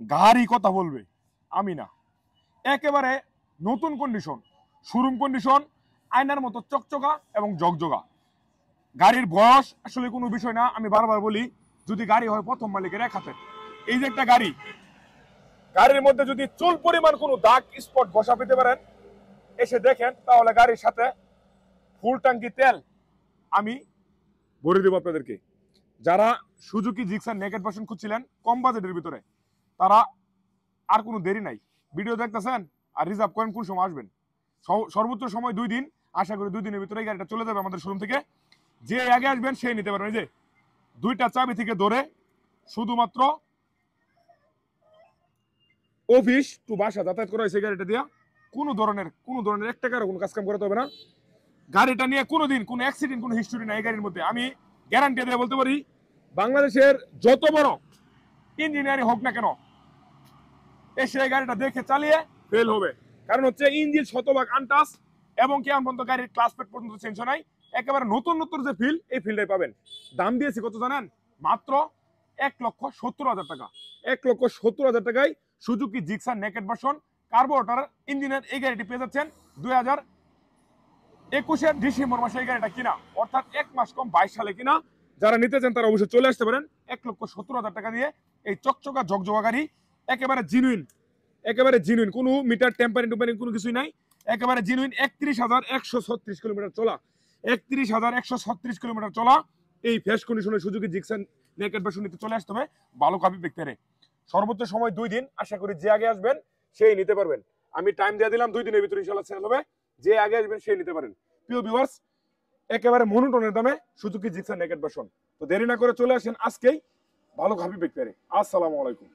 গাড়ি কথা বলবে, আমি না। একেবারে নতুন কন্ডিশন, শোরুম কন্ডিশন, আয়নার মতো চকচকা এবং জগজগা। গাড়ির বয়স আসলে কোনো বিষয় না। আমি বারবার বলি, যদি গাড়ি হয় প্রথম মালিকের এক হাতে। এই যে একটা গাড়ি, গাড়ির মধ্যে যদি চুল পরিমাণ কোনো দাগ স্পট বসা পেতে পারেন, এসে দেখেন, তাহলে গাড়ির সাথে ফুল ট্যাঙ্কি তেল আমি ভরে দেবো আপনাদেরকে। যারা সুজুকি জিক্সার নেকেড ভার্সন খুঁজছিলেন কম বাজেটের ভিতরে, তারা আর কোনো দেরি নাই, ভিডিও দেখতেছেন আর রিজার্ভ করেন কোন সময় আসবেন। সর্বোচ্চ সময় 2 দিন, আশা করি 2 দিনের ভিতরে গাড়িটা চলে যাবে আমাদের শোরুম থেকে। যে আগে আসবেন সেই নিতে পারবেন। এই যে 2টা চাবি থেকে ধরে শুধুমাত্র অফিস টু বাসা যাতায়াত করা হয়েছে গাড়িটা দিয়া। কোনো ধরনের 1 টাকারও কোনো কাজ কাম করাতে হবে না। গাড়িটা নিয়ে কোনোদিন কোনো অ্যাক্সিডেন্ট, কোনো হিস্টোরি নাই এই গাড়ির মধ্যে। আমি গ্যারান্টি দিয়ে বলতে পারি, বাংলাদেশের যত বড় ইঞ্জিনিয়ারিং হোক না কেন, এসে গাড়িটা দেখে চালিয়ে ফেল হবে। কারণ হচ্ছে ইঞ্জিন শতভাগ আনটাস, এবং কেমন পর্যন্ত গাড়ির ক্লাস প্লেট পর্যন্ত চেঞ্জ নাই। একেবারে নতুন নতুন যে ফিল, এই ফিলটাই পাবেন। দাম দিয়েছি কত জানেন? মাত্র 1,70,000 টাকা। 1,70,000 টাকায় Suzuki Gixxer naked version carburettor ইঞ্জিনের এই গাড়িটি পেয়ে যাচ্ছেন 2021-এর ডিসেম্বর মাসে এই গাড়িটা কিনা, অর্থাৎ 1 মাস কম 22 সালে কিনা। যারা নিতে চান তারা অবশ্যই চলে আসতে পারেন 1,70,000 টাকা দিয়ে। এই চকচকা ঝকঝকা গাড়ি একেবারে জিনুইন, কোনো মিটার টেম্পারিং কোনো কিছুই নাই। একেবারে জিনুইন। 31,136 কিলোমিটার চলা, 31,136 কিলোমিটার চলা এই ফ্রেশ কন্ডিশনের সুজুকি জিক্সার নেকেড ভার্সন নিতে চলে আসতে হবে ভালো কাপি পেক্তারে। সর্বোচ্চ সময় 2 দিন, আশা করি যে আগে আসবেন সেই নিতে পারবেন। আমি টাইম দিয়ে দিলাম 2 দিনের ভিতরে ইনশাআল্লাহ সেল হবে। যে আগে আসবেন সেই নিতে পারেন। প্রিয় ভিউয়ার্স, একেবারে মনোটনের দামে সুজুকি জিক্সার নেকেড ভার্সন। তো দেরি না করে চলে আসেন আজকেই ভালো কাপি পেক্তারে। আসসালামু আলাইকুম।